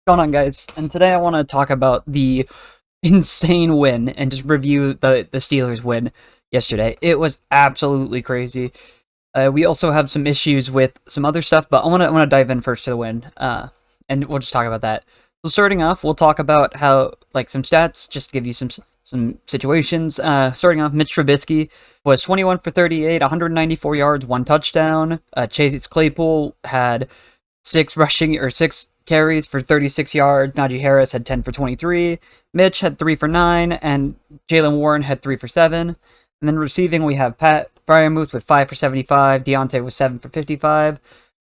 Going on, guys? And today I want to talk about the insane win and just review the Steelers win yesterday. It was absolutely crazy. We also have some issues with some other stuff, but I want to dive in first to the win, and we'll just talk about that. So starting off, we'll talk about how some stats just to give you some situations. Starting off, Mitch Trubisky was 21 for 38, 194 yards, one touchdown. Chase Claypool had six carries for 36 yards. Najee Harris had 10 for 23. Mitch had 3 for 9, and Jalen Warren had 3 for 7. And then receiving, we have Pat Fryermuth with 5 for 75. Deontay was 7 for 55.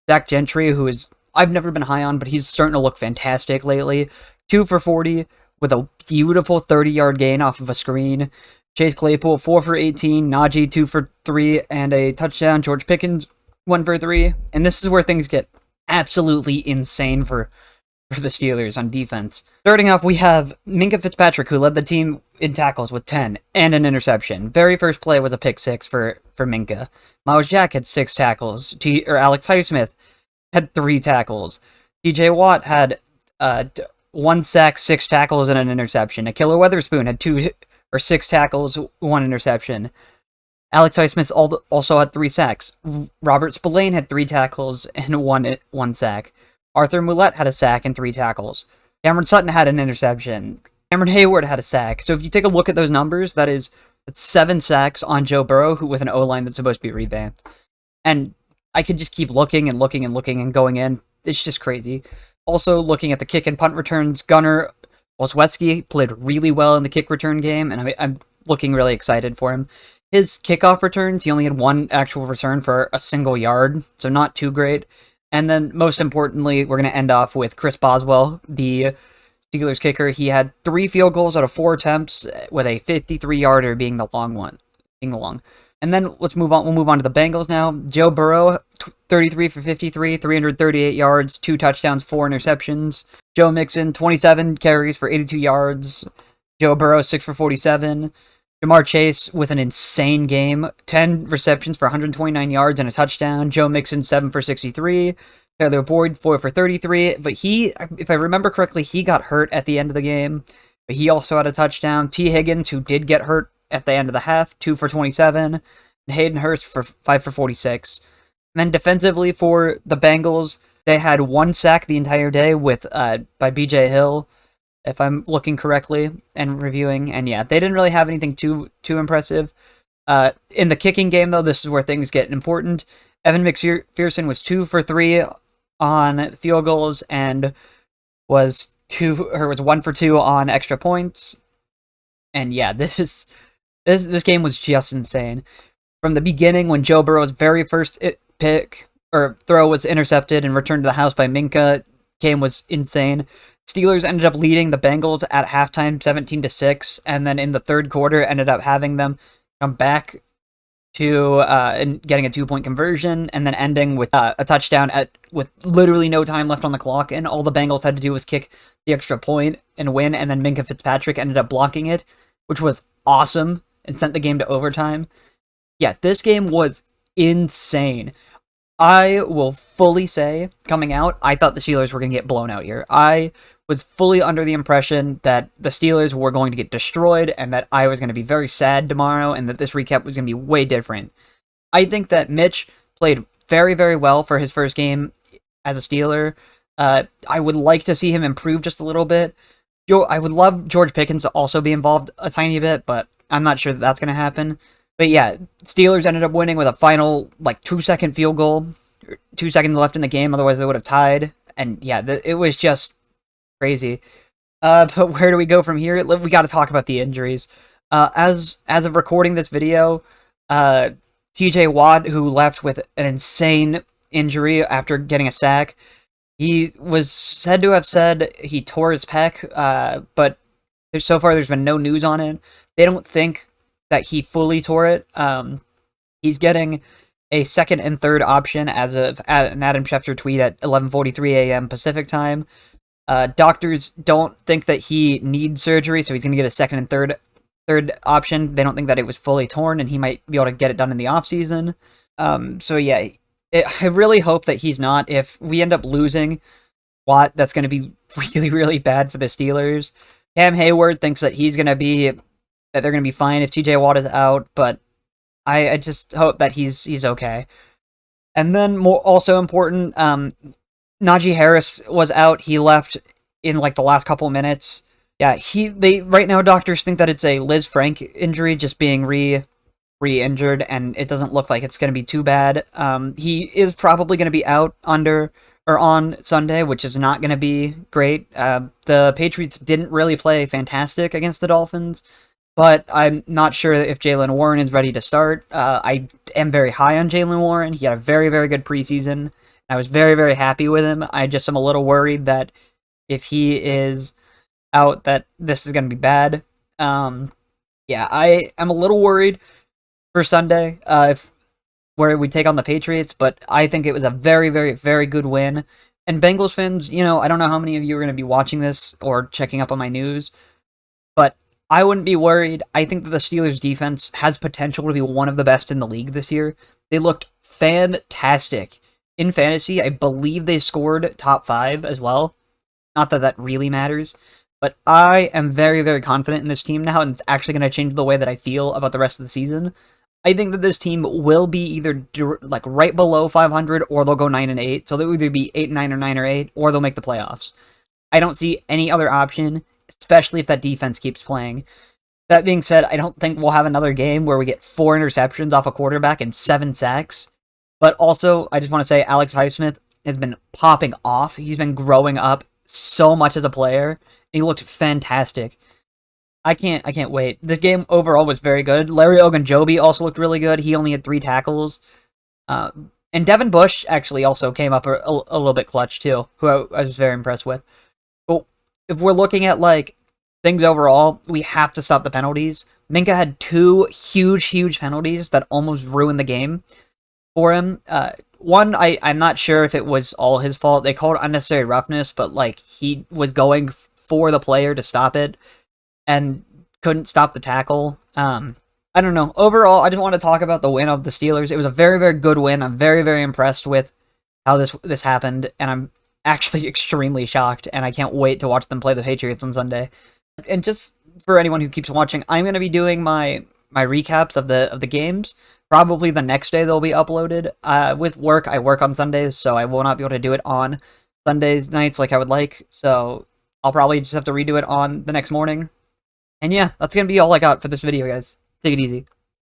Zach Gentry, who is I've never been high on, but he's starting to look fantastic lately. 2 for 40 with a beautiful 30-yard gain off of a screen. Chase Claypool, 4 for 18. Najee, 2 for 3, and a touchdown. George Pickens, 1 for 3. And this is where things get absolutely insane for the Steelers on defense. Starting off, we have Minkah Fitzpatrick, who led the team in tackles with 10 and an interception. Very first play was a pick six for Minkah. Miles Jack had 6 tackles. Alex Highsmith had 3 tackles. TJ Watt had 1 sack, 6 tackles, and an interception. Akilla Weatherspoon had 6 tackles, 1 interception. Alex Highsmith also had 3 sacks. Robert Spillane had 3 tackles and 1 sack. Arthur Moulette had a sack and 3 tackles. Cameron Sutton had an interception. Cameron Hayward had a sack. So if you take a look at those numbers, that's 7 sacks on Joe Burrow, who with an O-line that's supposed to be revamped. And I could just keep looking and looking and looking and going in. It's just crazy. Also, looking at the kick and punt returns, Gunnar Olszewski played really well in the kick return game, and I'm looking really excited for him. His kickoff returns, he only had 1 actual return for a single yard, so not too great. And then, most importantly, we're going to end off with Chris Boswell, the Steelers kicker. He had 3 field goals out of 4 attempts, with a 53-yarder being the long one. And then let's move on. We'll move on to the Bengals now. Joe Burrow, 33 for 53, 338 yards, 2 touchdowns, 4 interceptions. Joe Mixon, 27 carries for 82 yards. Joe Burrow, 6 for 47. Jamar Chase with an insane game. 10 receptions for 129 yards and a touchdown. Joe Mixon, 7 for 63. Tyler Boyd, 4 for 33. But if I remember correctly, he got hurt at the end of the game. But he also had a touchdown. T. Higgins, who did get hurt at the end of the half, 2 for 27. And Hayden Hurst for 5 for 46. And then defensively for the Bengals, they had 1 sack the entire day by B.J. Hill, if I'm looking correctly and reviewing. And yeah, they didn't really have anything too impressive. In the kicking game, though, this is where things get important. Evan McPherson was 2 for 3 on field goals and was 1 for 2 on extra points. And yeah, this game was just insane. From the beginning, when Joe Burrow's very first throw was intercepted and returned to the house by Minkah, game was insane. Steelers ended up leading the Bengals at halftime 17-6, and then in the third quarter ended up having them come back to and getting a 2-point conversion, and then ending with a touchdown with literally no time left on the clock, and all the Bengals had to do was kick the extra point and win, and then Minkah Fitzpatrick ended up blocking it, which was awesome, and sent the game to overtime. Yeah, this game was insane. I will fully say, coming out, I thought the Steelers were going to get blown out here. I was fully under the impression that the Steelers were going to get destroyed and that I was going to be very sad tomorrow and that this recap was going to be way different. I think that Mitch played very, very well for his first game as a Steeler. I would like to see him improve just a little bit. I would love George Pickens to also be involved a tiny bit, but I'm not sure that that's going to happen. But yeah, Steelers ended up winning with a final 2-second field goal. 2 seconds left in the game, otherwise they would have tied. And yeah, it was just crazy. But where do we go from here? We got to talk about the injuries. As of recording this video, TJ Watt, who left with an insane injury after getting a sack, he was said to have said he tore his pec, but so far there's been no news on it. They don't think that he fully tore it. He's getting a second and third option as of an Adam Schefter tweet at 11:43 a.m. Pacific time. Doctors don't think that he needs surgery, so he's going to get a second and third option. They don't think that it was fully torn, and he might be able to get it done in the offseason. So yeah, I really hope that he's not. If we end up losing Watt, that's going to be really, really bad for the Steelers. Cam Hayward thinks that they're gonna be fine if TJ Watt is out, but I just hope that he's okay. And then more also important, Najee Harris was out. He left in like the last couple minutes. Yeah, they right now doctors think that it's a Liz Frank injury, just being re-injured, and it doesn't look like it's going to be too bad. He is probably going to be out under or on Sunday, which is not going to be great. The Patriots didn't really play fantastic against the Dolphins, but I'm not sure if Jaylen Warren is ready to start. I am very high on Jaylen Warren. He had a very, very good preseason. I was very, very happy with him. I just am a little worried that if he is out, that this is going to be bad. Yeah, I am a little worried for Sunday, if where we take on the Patriots, but I think it was a very, very, very good win. And Bengals fans, I don't know how many of you are going to be watching this or checking up on my news, but I wouldn't be worried. I think that the Steelers' defense has potential to be one of the best in the league this year. They looked fantastic. In fantasy, I believe they scored top 5 as well. Not that that really matters, but I am very, very confident in this team now, and it's actually going to change the way that I feel about the rest of the season. I think that this team will be either like right below 500 or they'll go 9-8. So they'll either be 8-9 or 9-8, or they'll make the playoffs. I don't see any other option, especially if that defense keeps playing. That being said, I don't think we'll have another game where we get 4 interceptions off a quarterback and 7 sacks. But also, I just want to say Alex Highsmith has been popping off. He's been growing up so much as a player. He looked fantastic. I can't wait. This game overall was very good. Larry Ogunjobi also looked really good. He only had 3 tackles. And Devin Bush actually also came up a little bit clutch too, who I was very impressed with. But if we're looking at like things overall, we have to stop the penalties. Minka had 2 huge penalties that almost ruined the game for him. One, I'm not sure if it was all his fault. They called it unnecessary roughness, but like he was going for the player to stop it and couldn't stop the tackle. I don't know. Overall, I just want to talk about the win of the Steelers. It was a very, very good win. I'm very, very impressed with how this happened, and I'm actually extremely shocked, and I can't wait to watch them play the Patriots on Sunday. And just for anyone who keeps watching, I'm going to be doing my recaps of the games. Probably the next day they'll be uploaded. With work, I work on Sundays, so I will not be able to do it on Sundays nights like I would like. So I'll probably just have to redo it on the next morning. And yeah, that's going to be all I got for this video, guys. Take it easy.